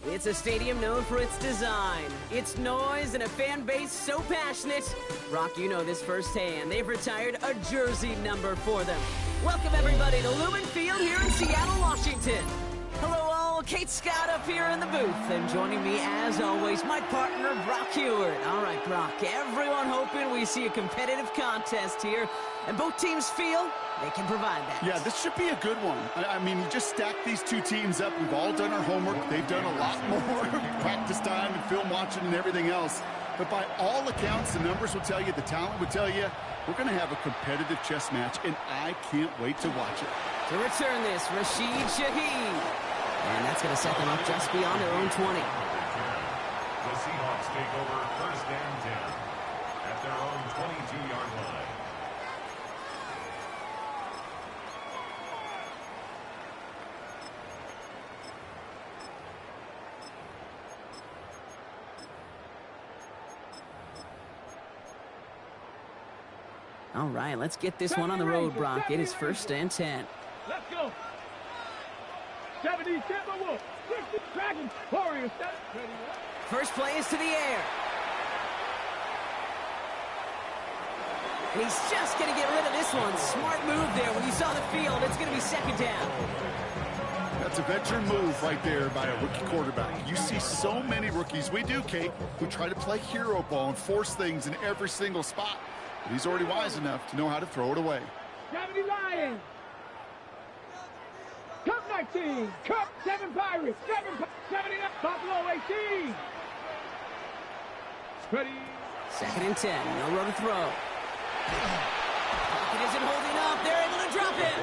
It's a stadium known for its design, its noise, and a fan base so passionate. Brock, you know this firsthand. They've retired a jersey number for them. Welcome, everybody, to Lumen Field here in Seattle, Washington. Hello, all. Kate Scott up here in the booth. And joining me, as always, my partner, Brock Heward. All right, Brock, everyone hoping we see a competitive contest here. And both teams feel they can provide that. Yeah, this should be a good one. I mean, you just stack these two teams up. We've all done our homework. They've done a lot more practice time and film watching and everything else. But by all accounts, the numbers will tell you, the talent would tell you, we're going to have a competitive chess match, and I can't wait to watch it. To return this, Rashid Shaheed. And that's going to set them up just beyond their own 20. The Seahawks take over first and 10 at their own 22-yard line. All right, let's get this one on the road, Brock. It is first and 10. Let's go. 70 Timberwolves, 60 Dragons, Warriors. First play is to the air. And he's just going to get rid of this one. Smart move there. When you saw the field, it's going to be second down. That's a veteran move right there by a rookie quarterback. You see so many rookies, we do, Kate, who try to play hero ball and force things in every single spot. But he's already wise enough to know how to throw it away. 70 Lions. Cup 19. Cup 7 Pirates. 79 Buffalo 18. Ready. Second and 10. No room to throw. Pocket isn't holding up. They're able to drop him.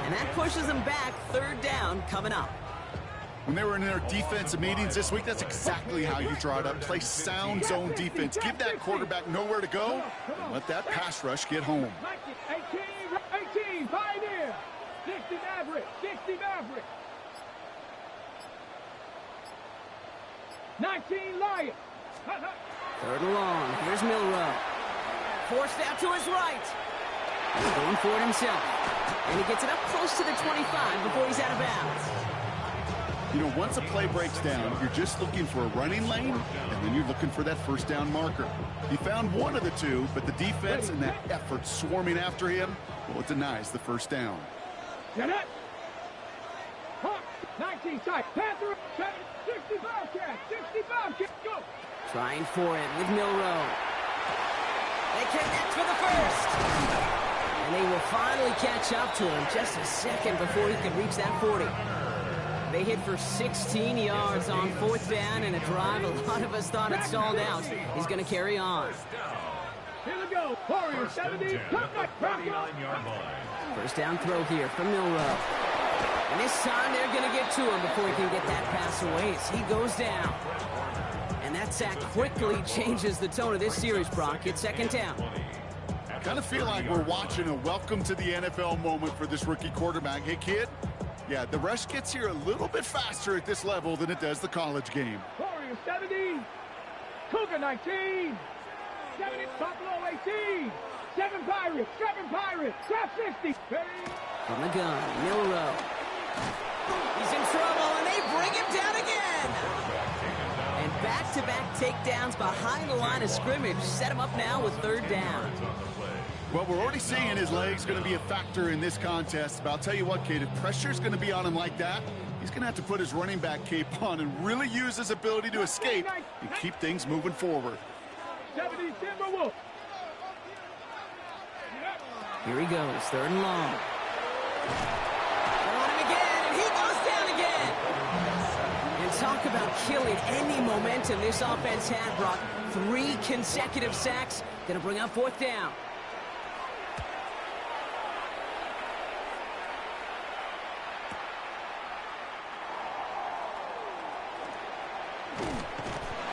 And that pushes them back. Third down coming up. When they were in their defensive meetings this week, that's exactly how you draw it up. Play sound zone defense. Give that quarterback nowhere to go, and let that pass rush get home. 18, Pioneer. 60 Maverick, 60 Maverick. 19 Lions. Third and long. Here's Milrow. Forced out to his right. He's going for it himself. And he gets it up close to the 25 before he's out of bounds. You know, once a play breaks down, you're just looking for a running lane, and then you're looking for that first down marker. He found one of the two, but the defense and that effort swarming after him, well, it denies the first down. Get it. 19 side. Panther. 65 cat. 65 cat. Go. Trying for it with Milrow. They connect for the first. And they will finally catch up to him just a second before he can reach that 40. They hit for 16 yards on fourth down, and a drive a lot of us thought had stalled out is going to carry on. Here we go. Warriors 70. 39-yard line. First down throw here from Milrow. And this time they're going to get to him before he can get that pass away as he goes down. And that sack quickly changes the tone of this series, Brock. It's second down. Kind of feel like we're watching a welcome to the NFL moment for this rookie quarterback. Hey, kid. Yeah, the rush gets here a little bit faster at this level than it does the college game. Warriors 70. Cougar 19. 70 Buffalo 18. 7 Pirates. 7 Pirates. Trap 60. From the gun, Milrow. He's in trouble, and they bring him down again. And back-to-back takedowns behind the line of scrimmage set him up now with third down. Well, we're already seeing his legs going to be a factor in this contest. But I'll tell you what, Kate, if pressure's going to be on him like that, he's going to have to put his running back cape on and really use his ability to escape and keep things moving forward. 70 Timberwolves. Here he goes, third and long. They're on him again, and he goes down again. And talk about killing any momentum this offense had, Brock. 3 consecutive sacks, going to bring up fourth down.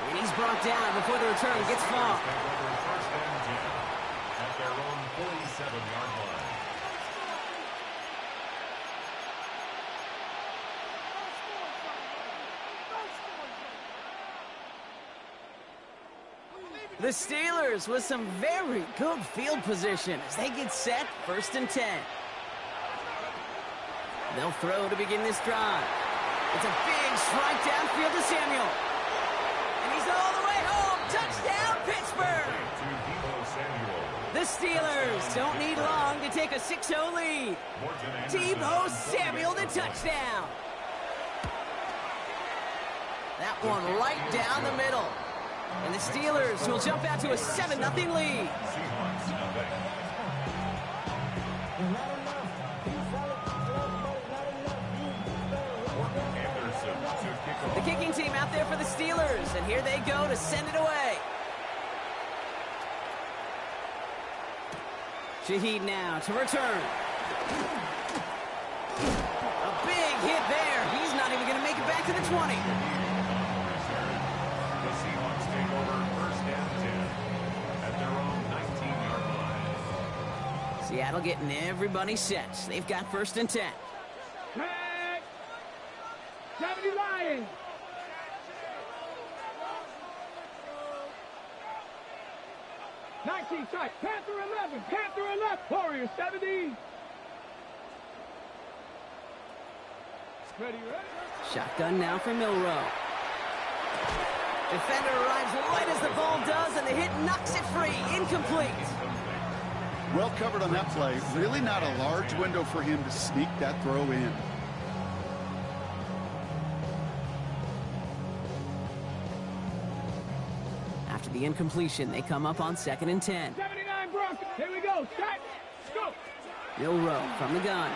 And he's brought down before the return gets far. First and 10 at their own 47-yard line. The Steelers with some very good field position as they get set, first and 10. They'll throw to begin this drive. It's a big strike downfield to Samuel. And he's all the way home. Touchdown, Pittsburgh! The Steelers don't need long to take a 6-0 lead. Deebo Samuel the touchdown. That one right down the middle. And the Steelers will jump out to a 7-0 lead. The kicking team out there for the Steelers, and here they go to send it away. Shaheed now to return. A big hit there. He's not even going to make it back to the 20. The Seahawks take over first and 10 at their own 19-yard line. Seattle getting everybody set. They've got first and 10. Tag. 70 Lions. Tight. Panther 11. Panther 11. Warrior 70. Ready. Shotgun now for Milrow. Defender arrives right as the ball does, and the hit knocks it free. Incomplete. Well covered on that play. Really not a large window for him to sneak that throw in. After the incompletion, they come up on 2nd and 10. 79 Broncos. Here we go. Set. Go. Milrow from the gun.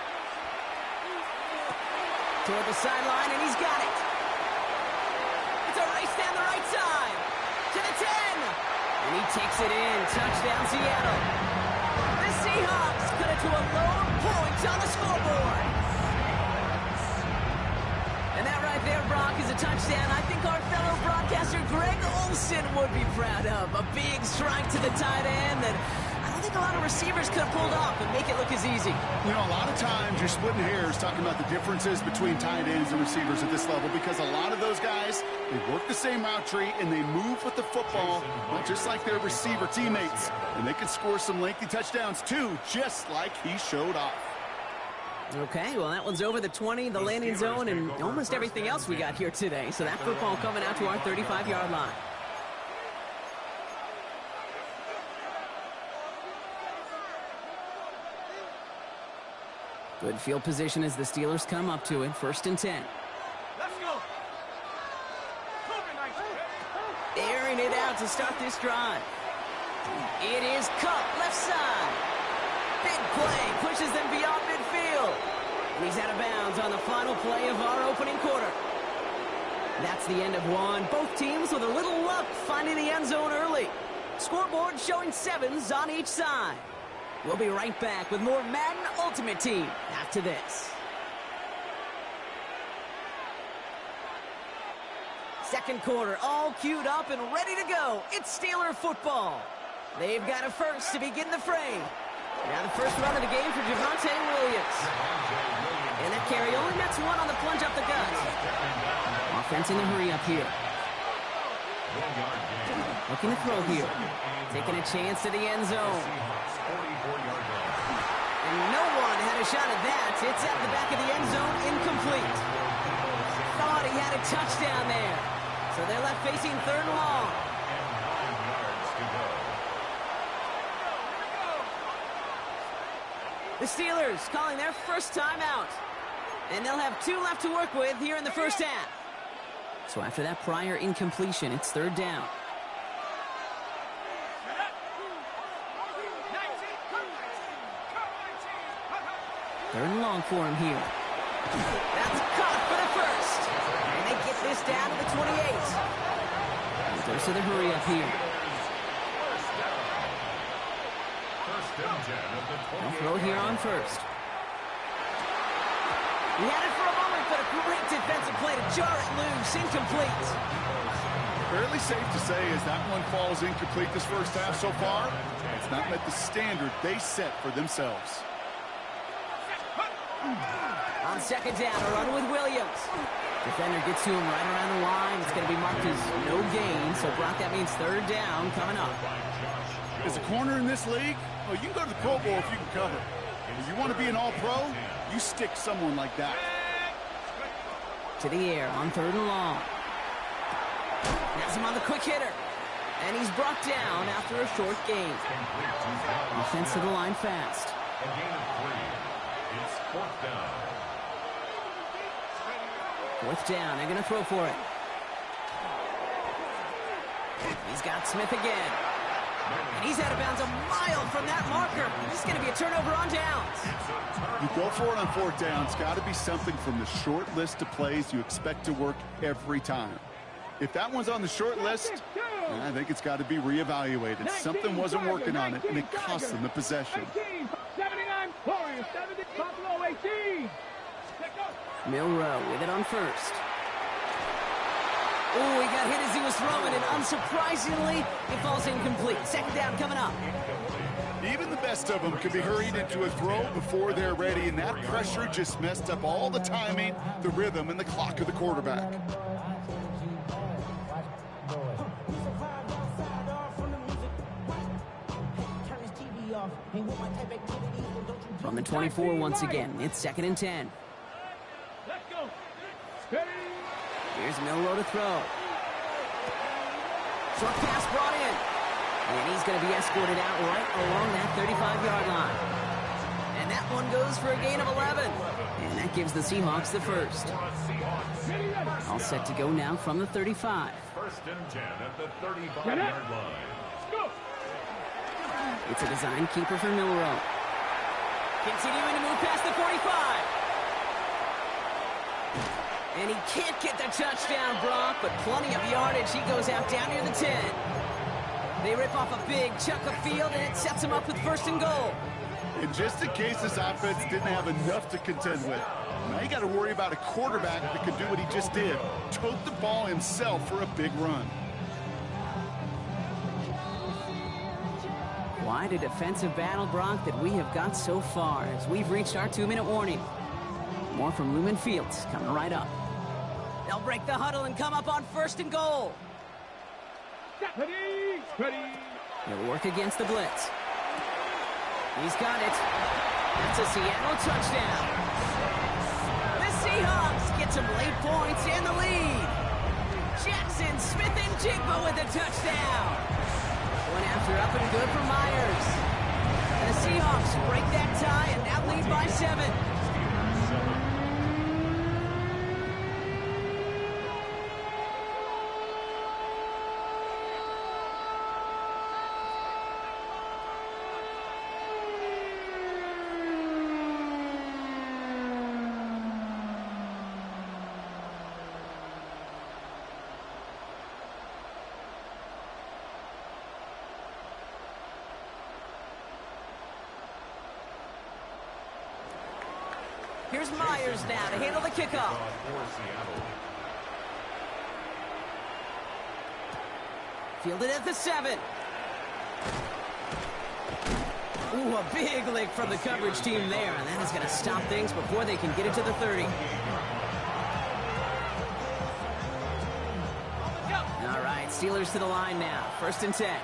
Toward the sideline, and he's got it. It's a race down the right side. To the 10. And he takes it in. Touchdown, Seattle. The Seahawks cut it to a lone point on the scoreboard. And that right there, Brock, is a touchdown I think our fellow broadcaster Greg Olsen would be proud of. A big strike to the tight end that I don't think a lot of receivers could have pulled off and make it look as easy. You know, a lot of times you're splitting hairs talking about the differences between tight ends and receivers at this level because a lot of those guys, they work the same route tree and they move with the football, well, just like their receiver teammates. And they can score some lengthy touchdowns too, just like he showed off. Okay, well, that one's over the 20, the landing zone, and almost everything else we got here today. So that football coming out to our 35-yard line. Good field position as the Steelers come up to it. 1st and 10. Let's go. Airing it out to start this drive. It is Cup, left side. Big play, pushes them beyond midfield. And he's out of bounds on the final play of our opening quarter. That's the end of one. Both teams with a little luck finding the end zone early. Scoreboard showing 7s on each side. We'll be right back with more Madden Ultimate Team after this. Second quarter, all queued up and ready to go. It's Steeler football. They've got a first to begin the fray. Now the first run of the game for Javonte Williams. And that carry only nets one on the plunge up the gut. Offense in a hurry up here. Looking to throw here. Taking a chance to the end zone. And no one had a shot at that. It's at the back of the end zone, incomplete. Thought he had a touchdown there. So they're left facing 3rd and long. The Steelers calling their first timeout. And they'll have 2 left to work with here in the first half. So after that prior incompletion, it's 3rd down. 3rd and long for him here. That's caught for the first. And they get this down to the 28. And goes to the hurry up here. They'll throw here on 1st. He had it for a moment, but a great defensive play to jar it loose. Incomplete. Fairly safe to say as that one falls incomplete this first half so far, it's not met the standard they set for themselves. On 2nd down, a run with Williams. Defender gets to him right around the line. It's going to be marked as no gain. So, Brock, that means 3rd down coming up. As a corner in this league, well, you can go to the Pro Bowl if you can cover. If you want to be an all-pro, you stick someone like that. to the air on 3rd and long. Has him on the quick hitter. And he's brought down after a short gain. Offense to the line fast. A gain of 3. It's 4th down. 4th down. They're going to throw for it. He's got Smith again. And he's out of bounds a mile from that marker. This is going to be a turnover on downs. You go for it on 4th down. It's got to be something from the short list of plays you expect to work every time. If that one's on the short list, I think it's got to be reevaluated. Something wasn't working on it, and it cost them the possession. 79 Warriors, 70 Buffalo 18. Milroe with it on 1st. Oh, he got hit as he was throwing, and unsurprisingly, it falls incomplete. 2nd down coming up. Even the best of them can be hurried into a throw before they're ready, and that pressure just messed up all the timing, the rhythm, and the clock of the quarterback. From the 24 once again, it's 2nd and 10. Let's go. Steady. Here's Milroe to throw. Short pass brought in. And he's going to be escorted out right along that 35-yard line. And that one goes for a gain of 11. And that gives the Seahawks the first. All set to go now from the 35. 1st and 10 at the 35-yard line. It's a design keeper for Milroe. Continuing to move past the 45. And he can't get the touchdown, Brock, but plenty of yardage. He goes out down near the 10. They rip off a big chunk of field, and it sets him up with 1st and goal. And just in case this offense didn't have enough to contend with, now you got to worry about a quarterback that could do what he just did. Tote the ball himself for a big run. Quite a defensive battle, Brock, that we have got so far as we've reached our 2-minute warning. More from Lumen Fields coming right up. They'll break the huddle and come up on 1st and goal. Ready. He'll work against the blitz. He's got it. That's a Seattle touchdown. The Seahawks get some late points and the lead. Jackson Smith and Jigba with a touchdown. One after up and good for Myers. And the Seahawks break that tie and now lead by 7. Here's Myers now to handle the kickoff. Fielded at the 7. Ooh, a big lick from the coverage team there, and that is going to stop things before they can get it to the 30. All right, Steelers to the line now. 1st and 10.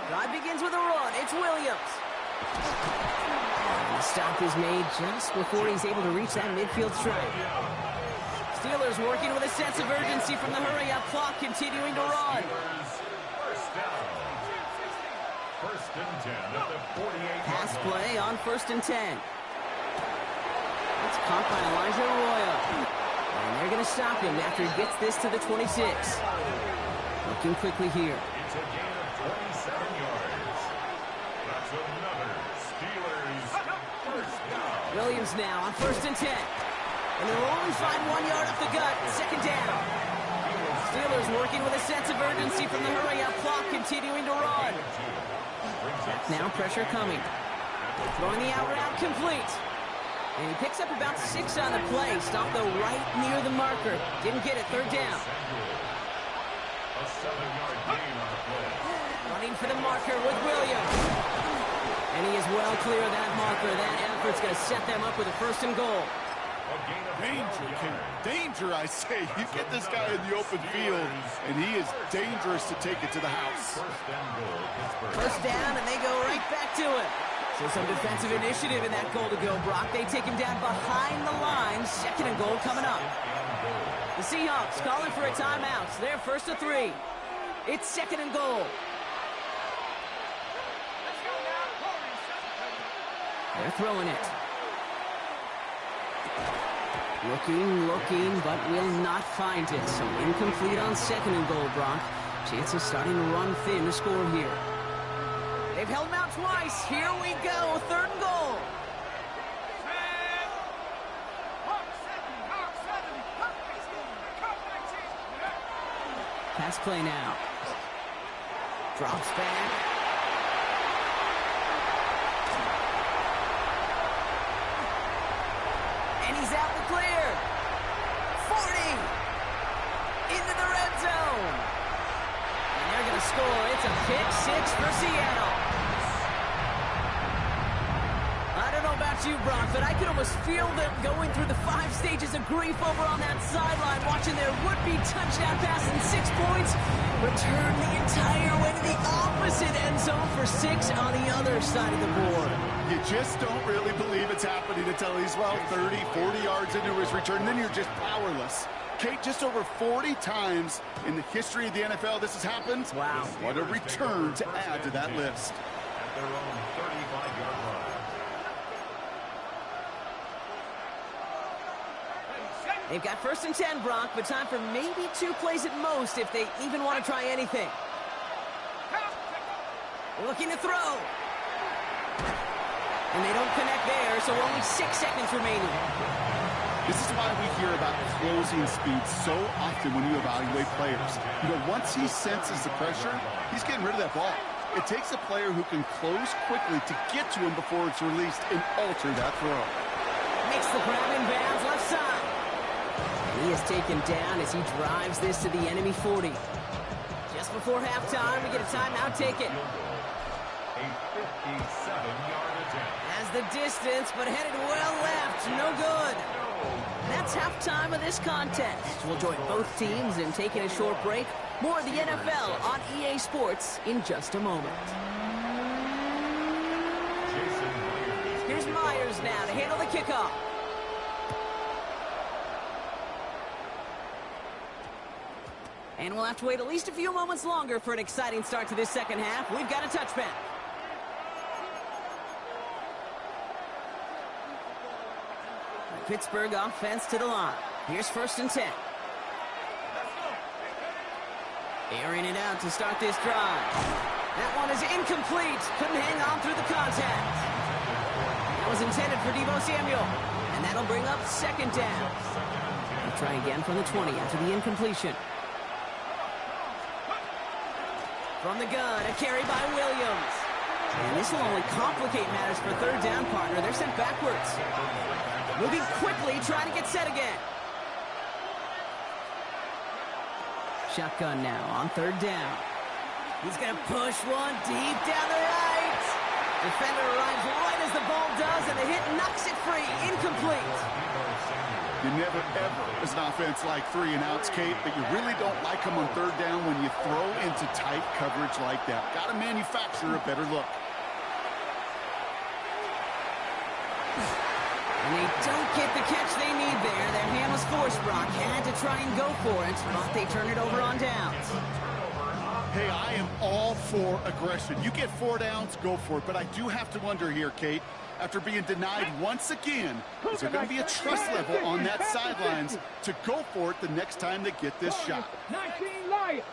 Drive begins with a run. It's Williams. And the stop is made just before he's able to reach that midfield strike. Steelers working with a sense of urgency from the hurry-up clock, continuing to run. 1st and 10 at the 48. Pass play on 1st and 10. It's caught by Elijah Arroyo. And they're going to stop him after he gets this to the 26. Looking quickly here. It's a gain of 27 yards. That's another Steelers first down. Williams now on 1st and 10. And they'll only find 1 yard up the gut. 2nd down. Steelers working with a sense of urgency from the hurry-up clock, continuing to run. Now pressure coming. Throwing the out route complete. And he picks up about 6 on the play. Stopped though right near the marker. Didn't get it. 3rd down. A 7-yard gain on the play. Running for the marker with Williams. And he is well clear of that marker. That effort's going to set them up with a 1st and goal. Danger, King. Danger, I say. You get this guy in the open field, and he is dangerous to take it to the house. 1st down, and they go right back to it. So some defensive initiative in that goal to go, Brock. They take him down behind the line. Second and goal coming up. The Seahawks calling for a timeout. They're first to 3. It's second and goal. They're throwing it. Looking, but will not find it. So incomplete on second and goal, Brock. Chances starting to run thin to score here. They've held him out twice. Here we go. Third and goal. Pass play now. Drops back. And he's out the clear. 40. Into the red zone. And they're going to score. It's a pick 6 for Seattle. I don't know about you, Brock, but I can almost feel them going through the 5 stages of grief over on that sideline, watching their would-be touchdown pass in 6 points return the entire way to the opposite end zone for 6 on the other side of the board. You just don't really believe it's happening until he's, well, 30, 40 yards into his return. Then you're just powerless. Kate, just over 40 times in the history of the NFL this has happened. Wow. What a return to add to that list. At their own 35-yard line. They've got first and 10, Brock, but time for maybe 2 plays at most if they even want to try anything. Looking to throw. And they don't connect there, so only 6 seconds remaining. This is why we hear about closing speed so often when you evaluate players. You know, once he senses the pressure, he's getting rid of that ball. It takes a player who can close quickly to get to him before it's released and alter that throw. Makes the grab in bounds left side. He is taken down as he drives this to the enemy 40. Just before halftime, we get a timeout taken. A 57-yard attempt. Has the distance, but headed well left. No good. That's halftime of this contest. We'll join both teams in taking a short break. More of the NFL on EA Sports in just a moment. Here's Myers now to handle the kickoff. And we'll have to wait at least a few moments longer for an exciting start to this second half. We've got a touchback. Pittsburgh offense to the line. Here's first and 10. Airing it out to start this drive. That one is incomplete. Couldn't hang on through the contact. That was intended for Deebo Samuel. And that'll bring up second down. We'll try again from the 20 after the incompletion. From the gun, a carry by Williams. And this will only complicate matters for third down, partner. They're sent backwards. Moving quickly, trying to get set again. Shotgun now on third down. He's going to push one deep down the right. Defender arrives right as the ball does, and the hit knocks it free. Incomplete. You never, ever, as an offense, like 3 and outs, Kate, but you really don't like them on third down when you throw into tight coverage like that. Got to manufacture a better look. And they don't get the catch they need there. Their hand was forced, Brock. Had to try and go for it, but they turn it over on downs. Hey, I am all for aggression. You get 4 downs, go for it. But I do have to wonder here, Kate, after being denied once again, is there going to be a trust level on that sidelines to go for it the next time they get this shot? 19 Lions.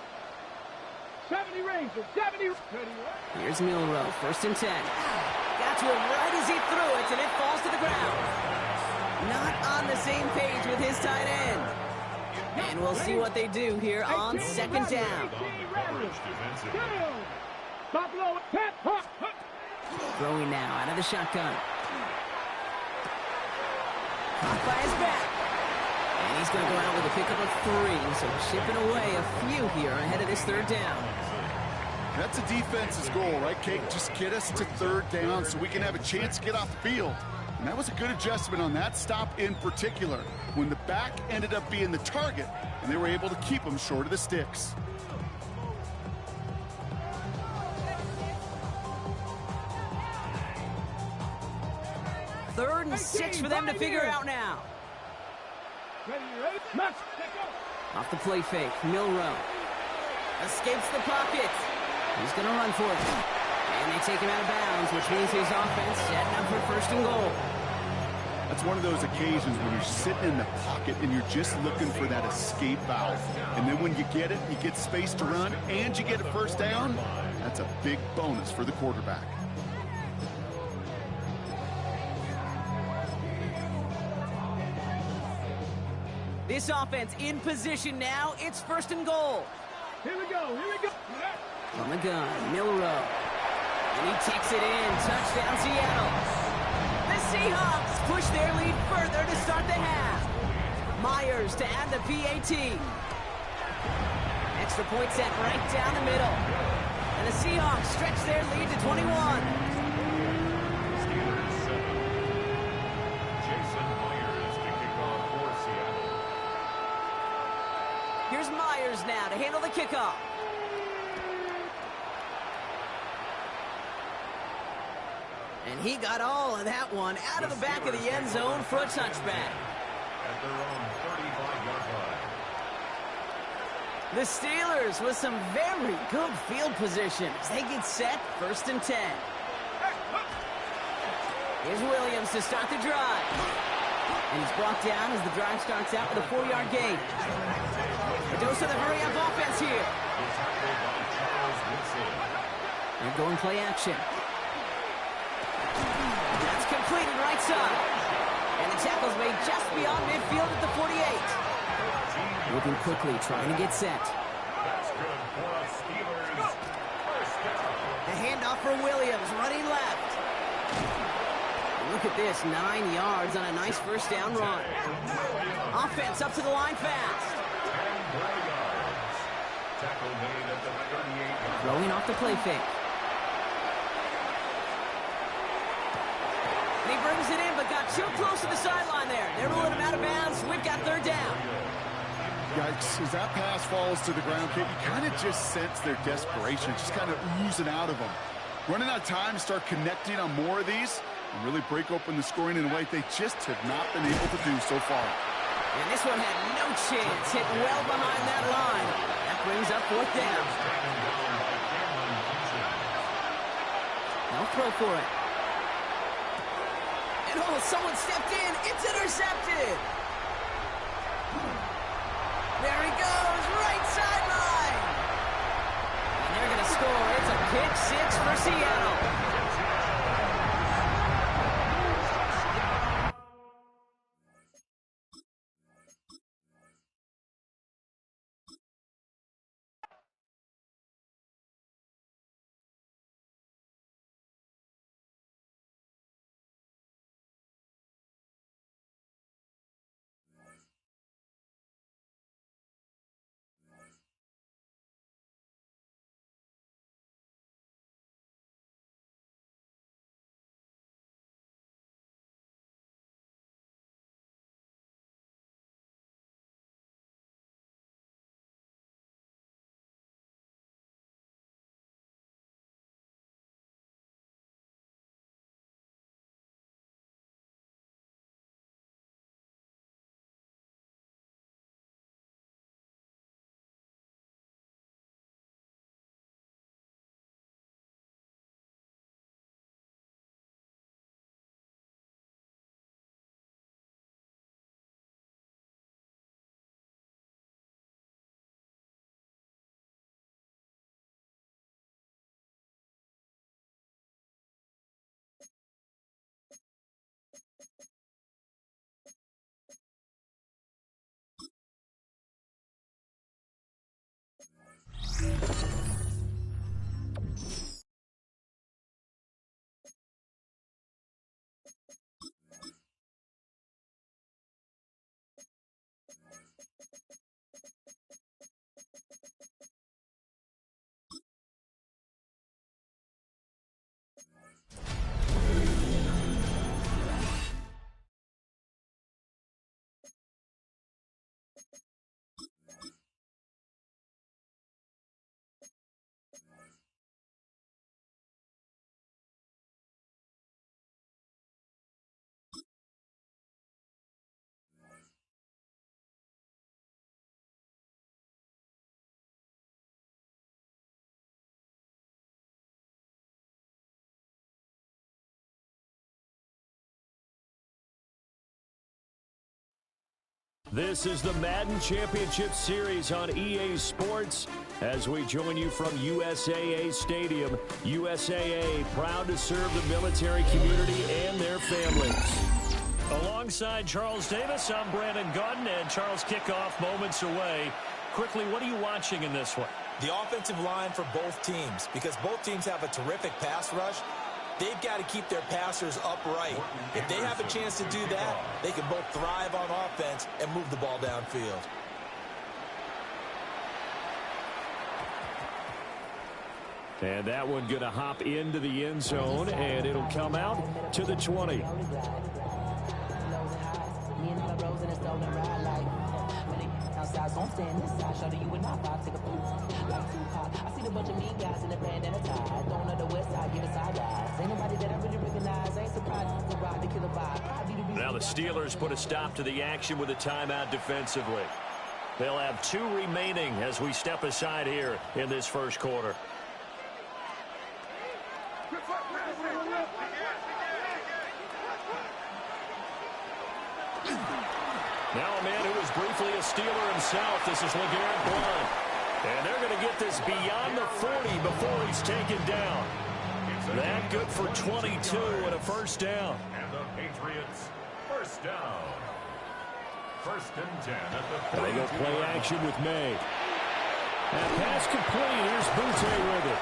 70 Rangers. 70. Here's Milrow, first and 10. Got to him right as he threw it, and it falls to the ground. Not on the same page with his tight end. And we'll see what they do here on second down. Throwing now out of the shotgun. Caught by his back. And he's going to go out with a pickup of 3. So chipping away a few here ahead of this third down. That's a defense's goal, right, Kate? Just get us to third down so we can have a chance to get off the field. And that was a good adjustment on that stop in particular, when the back ended up being the target, and they were able to keep him short of the sticks. 3rd and 6 for them to figure out now. Ready, Max, let go. Off the play fake, Milrow escapes the pocket. He's going to run for it. And they take him out of bounds, which means his offense setting up for 1st and goal. That's one of those occasions when you're sitting in the pocket and you're just looking for that escape valve. And then when you get it, you get space to run, and you get a 1st down. That's a big bonus for the quarterback. This offense in position now. It's 1st and goal. Here we go, here we go. From the gun, Milrow. And he takes it in. Touchdown, Seattle. The Seahawks push their lead further to start the half. Myers to add the PAT. Extra point set right down the middle. And the Seahawks stretch their lead to 21. Steelers 7. Jason Myers to kick off for Seattle. Here's Myers now to handle the kickoff. And he got all of that one out of the back of the end zone for a touchback. At their own 35-yard line. The Steelers with some very good field position as they get set 1st and 10. Here's Williams to start the drive. And he's brought down as the drive starts out with a 4-yard gain. A dose of the hurry-up offense here. They're going play action. That's completed right side. And the tackle's made just beyond midfield at the 48. Moving quickly, trying to get set. That's good for a Steelers 1st down. The handoff for Williams, running left. And look at this, 9 yards on a nice 1st down run. Offense up to the line fast. 10 more yards. Tackle made at the 38-yard. Throwing off the play fake. And he brings it in, but got too close to the sideline there. They're ruling him out of bounds. We've got 3rd down. Guys, as that pass falls to the ground, Kate, you kind of just sense their desperation, just kind of oozing out of them. Running out of time to start connecting on more of these and really break open the scoring in a way they just have not been able to do so far. And this one had no chance. Hit well behind that line. That brings up 4th down. They'll throw for it. And oh, someone stepped in. It's intercepted. There he goes, right sideline. And they're going to score. It's a pick 6 for Seattle. This is the Madden Championship Series on EA Sports as we join you from USAA Stadium. USAA, proud to serve the military community and their families. Alongside Charles Davis, I'm Brandon Gaudin, and Charles, kickoff moments away. Quickly, what are you watching in this one? The offensive line for both teams, because both teams have a terrific pass rush. They've got to keep their passers upright. If they have a chance to do that, they can both thrive on offense and move the ball downfield. And that one going to hop into the end zone, and it'll come out to the 20. Now the Steelers put a stop to the action with a timeout defensively. They'll have 2 remaining as we step aside here in this first quarter. Now a man who was briefly a Steeler himself. This is LeGarrette Blount. And they're going to get this beyond the 40 before he's taken down. That good for 22 and a first down. And the Patriots, first down. First and 10 at the 42. They go play action with May. And pass complete. Here's Butte with it.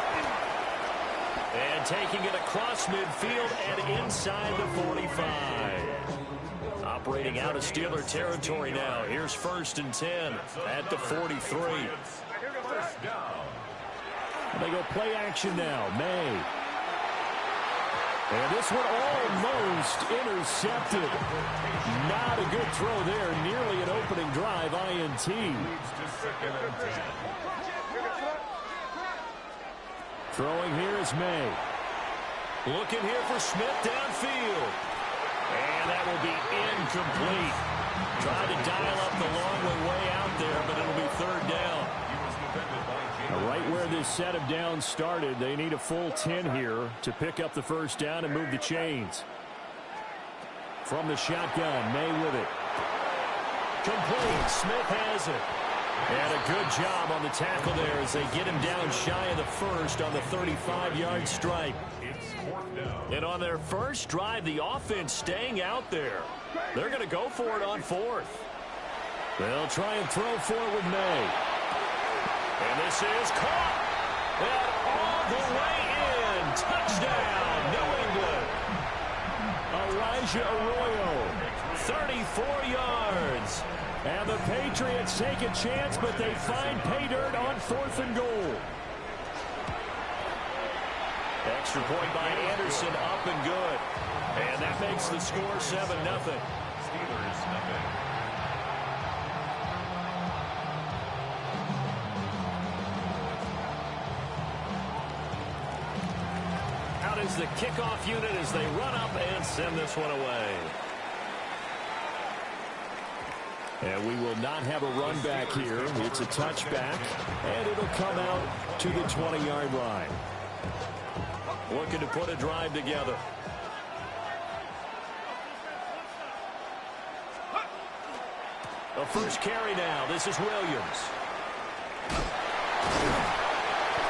And taking it across midfield and inside the 45. Operating out of Steeler territory now. Here's first and 10 at the 43. First down. And they go play action now. May. And this one almost intercepted. Not a good throw there. Nearly an opening drive INT. Throwing here is May. Looking here for Smith downfield. And that will be incomplete. Tried to dial up the long way out there, but it'll be third down. Right where this set of downs started, they need a full 10 here to pick up the first down and move the chains. From the shotgun, May with it. Complete. Smith has it. And a good job on the tackle there as they get him down shy of the first on the 35-yard strike. And on their first drive, the offense staying out there. They're going to go for it on fourth. They'll try and throw for it with May. And this is caught. And all the way in. Touchdown, New England. Elijah Arroyo, 34 yards. And the Patriots take a chance, but they find pay dirt on 4th and goal. Extra point by Anderson, up and good. And that makes the score 7-0. Steelers nothing. Out is the kickoff unit as they run up and send this one away. And we will not have a run back here. It's a touchback, and it'll come out to the 20-yard line. Looking to put a drive together. A first carry now. This is Williams.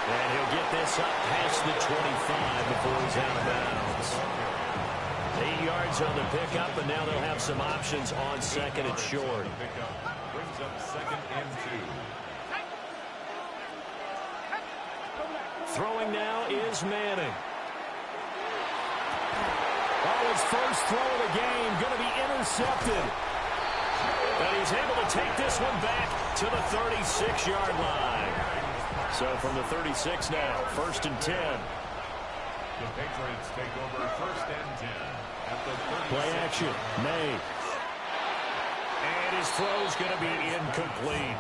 And he'll get this up past the 25 before he's out of bounds. 8 yards on the pickup, and now they'll have some options on second and short. Brings up second and 2. Throwing now is Manning. Oh, his first throw of the game going to be intercepted. But he's able to take this one back to the 36-yard line. So from the 36 now, first and 10. The Patriots take over first and 10 at the 36. Play action, May. And his throw's going to be incomplete.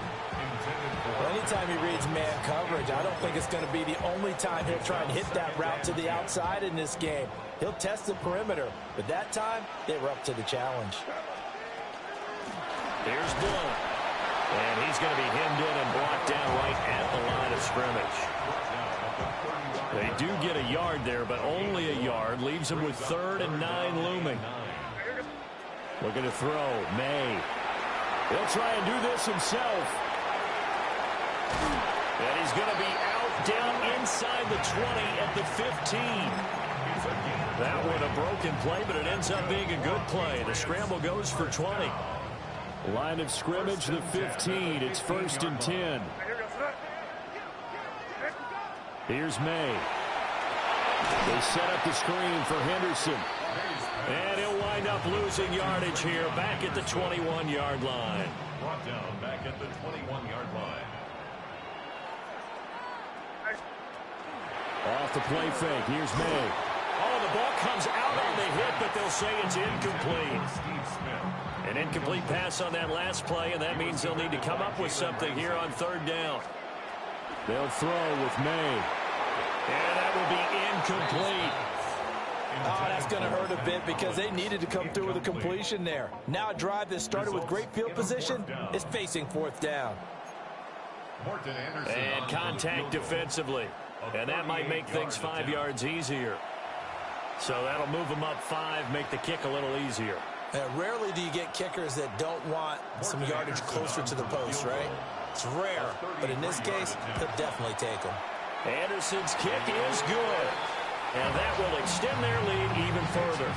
Well, anytime he reads man coverage, I don't think it's going to be the only time he'll try and hit that route to the outside in this game. He'll test the perimeter, but that time, they were up to the challenge. Here's Blount. And he's going to be hemmed in and blocked down right at the line of scrimmage. They do get a yard there, but only a yard. Leaves them with 3rd and 9 looming. Looking to throw. May. He'll try and do this himself. And he's going to be out down inside the 20 at the 15. That one a broken play, but it ends up being a good play. The scramble goes for 20. Line of scrimmage, the 15. It's 1st and 10. Here's May. They set up the screen for Henderson. And he'll wind up losing yardage here back at the 21-yard line. Brought down back at the 21-yard line. Off the play fake. Here's May. Oh, the ball comes out on the hit, but they'll say it's incomplete. An incomplete pass on that last play, and that means they'll need to come up with something here on 3rd down. They'll throw with May. And that will be incomplete. Oh, that's going to hurt a bit because they needed to come through with a completion there. Now a drive that started with great field position is facing 4th down. And contact defensively. And that might make things 5 yards easier. So that'll move them up 5, make the kick a little easier. Rarely do you get kickers that don't want some yardage closer to the post, right? It's rare, but in this case, they'll definitely take them. Anderson's kick is good. And that will extend their lead even further.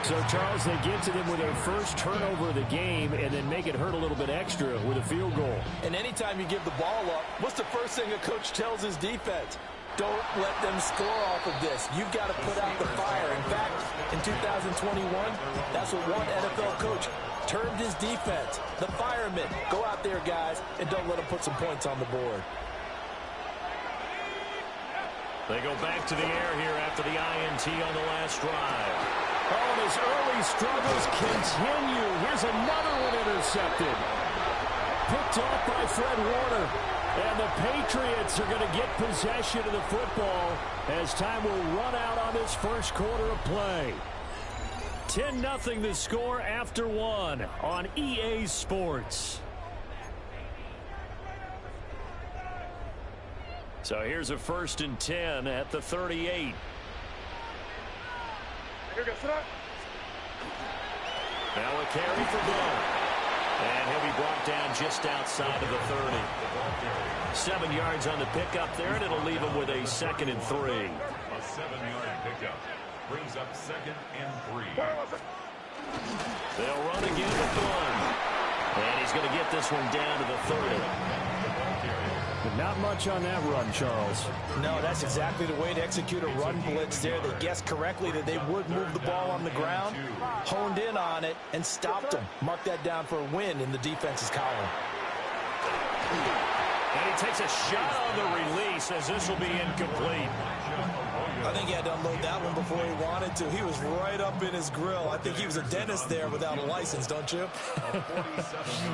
So, Charles, they get to them with their first turnover of the game and then make it hurt a little bit extra with a field goal. And anytime you give the ball up, what's the first thing a coach tells his defense? Don't let them score off of this. You've got to put out the fire. In fact, in 2021, that's what one NFL coach termed his defense. The firemen. Go out there, guys, and don't let them put some points on the board. They go back to the air here after the INT on the last drive. Oh, and his early struggles continue. Here's another one intercepted. Picked off by Fred Warner. And the Patriots are going to get possession of the football as time will run out on this first quarter of play. 10-0 the score after 1 on EA Sports. So here's a 1st and 10 at the 38. Now a carry for Blount. And he'll be brought down just outside of the 30. 7 yards on the pickup there, and it'll leave him with a 2nd and 3. A 7-yard pickup brings up 2nd and 3. They'll run again with Blount. And he's going to get this one down to the 30. But not much on that run, Charles. No, that's exactly the way to execute a run blitz there. They guessed correctly that they would move the ball on the ground, honed in on it, and stopped them. Mark that down for a win in the defense's column. And he takes a shot on the release as this will be incomplete. I think he had to unload that one before he wanted to. He was right up in his grill. I think he was a dentist there without a license, don't you?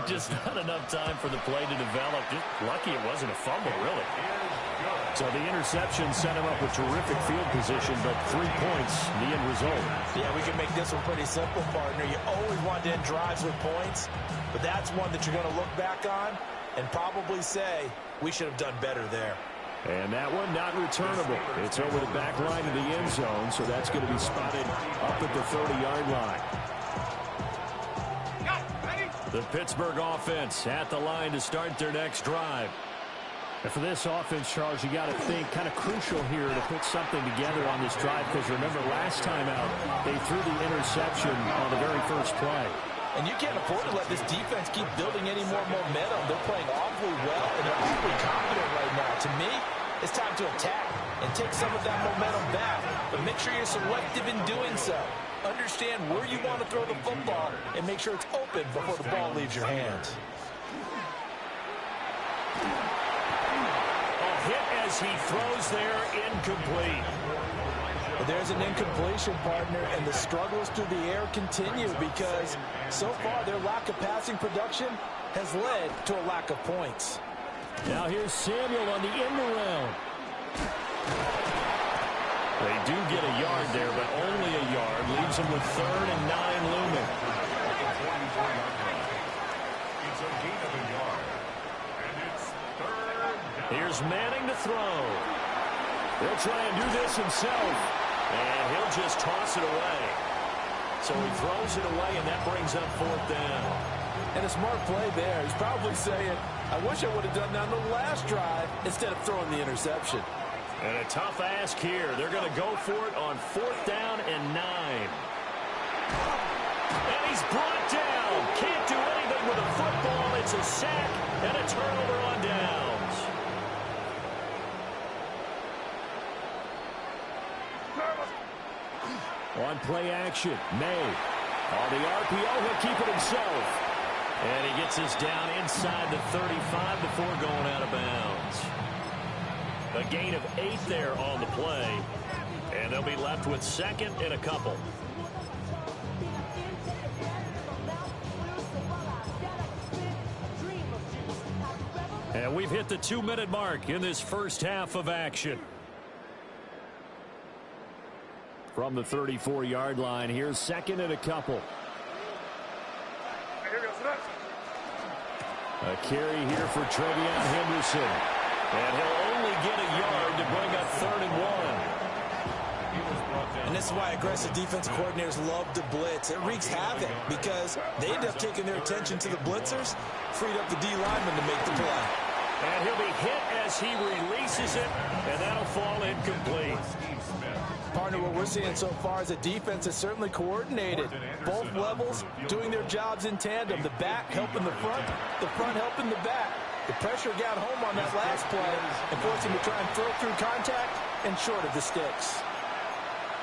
Just not enough time for the play to develop. Just lucky it wasn't a fumble, really. So the interception set him up with terrific field position, but 3 points, the end result. Yeah, we can make this one pretty simple, partner. You always want to end drives with points, but that's one that you're going to look back on and probably say, we should have done better there. And that one not returnable. It's over the back line of the end zone, so that's going to be spotted up at the 30-yard line. The Pittsburgh offense at the line to start their next drive. And for this offense, Charles, you got to think kind of crucial here to put something together on this drive, because remember last time out, they threw the interception on the very first play. And you can't afford to let this defense keep building any more momentum. They're playing awfully well, and they're awfully confident right now. To me, it's time to attack and take some of that momentum back. But make sure you're selective in doing so. Understand where you want to throw the football and make sure it's open before the ball leaves your hands. A hit as he throws there, incomplete. But there's an incompletion, partner, and the struggles through the air continue because so far their lack of passing production has led to a lack of points. Now here's Samuel on the end around. They do get a yard there, but only a yard. Leaves them with 3rd and 9 looming. It's a gain of a yard. And it's 3rd down. Here's Manning to throw. He'll try and do this himself. And he'll just toss it away. So he throws it away, and that brings up 4th down. And a smart play there. He's probably saying, I wish I would have done that on the last drive instead of throwing the interception. And a tough ask here. They're going to go for it on 4th down and 9. And he's brought down. Can't do anything with a football. It's a sack and a turnover on downs. On play action, May. On the RPO, he'll keep it himself. And he gets us down inside the 35 before going out of bounds. A gain of 8 there on the play. And they'll be left with 2nd and a couple. And we've hit the 2-minute mark in this first half of action. From the 34-yard line, here's 2nd and a couple. A carry here for Trevion Henderson. And he'll only get a yard to bring up 3rd and 1. And this is why aggressive defense coordinators love to blitz. It wreaks havoc because they end up taking their attention to the blitzers, freed up the D lineman to make the play. And he'll be hit as he releases it, and that'll fall incomplete. Partner, what we're seeing so far is a defense that's certainly coordinated. Both levels doing their jobs in tandem. The back helping the front helping the back. The pressure got home on that last play and forced him to try and throw through contact and short of the sticks.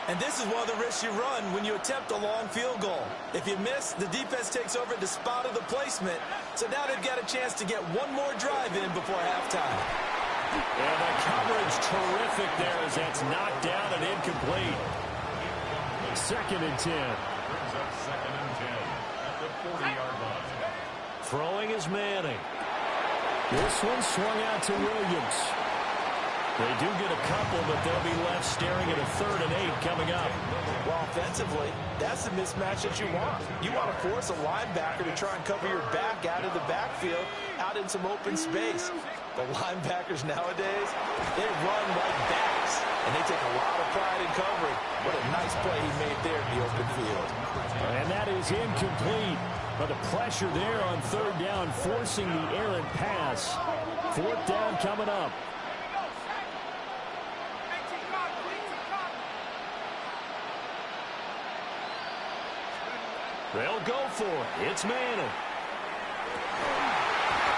And this is one of the risks you run when you attempt a long field goal. If you miss, the defense takes over at the spot of the placement. So now they've got a chance to get one more drive in before halftime. And the coverage terrific there as that's knocked down and incomplete. 2nd and 10. Brings up 2nd and 10 at the 40-yard line. Throwing is Manning. This one swung out to Williams. They do get a couple, but they'll be left staring at a 3rd and 8 coming up. Well, offensively, that's the mismatch that you want. You want to force a linebacker to try and cover your back out of the backfield, out in some open space. The linebackers nowadays, they run like backs, and they take a lot of pride in covering. What a nice play he made there in the open field. And that is incomplete. But the pressure there on 3rd down, forcing the errant pass. 4th down coming up. They'll go for it. It's Manning.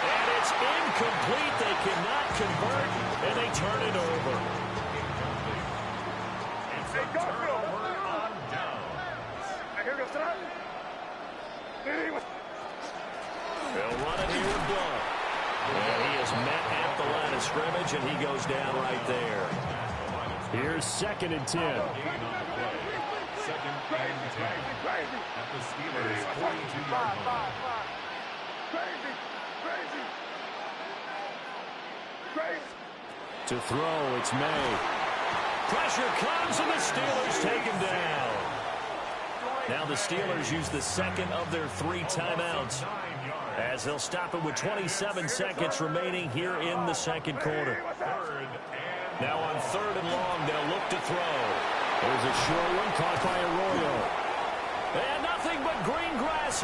And it's incomplete. They cannot convert, and they turn it over. It's a turnover on downs. They'll run it here with Blunt. And he is met at the line of scrimmage, and he goes down right there. Here's 2nd and 10. 2nd and 10 at the Steelers' 42-yard line. To throw, it's May. Pressure comes, and the Steelers take him down. Now the Steelers use the 2nd of their 3 timeouts as they'll stop it with 27 seconds remaining here in the 2nd quarter. Now on 3rd and long, they'll look to throw. There's a short one caught by Arroyo. And nothing but green grass.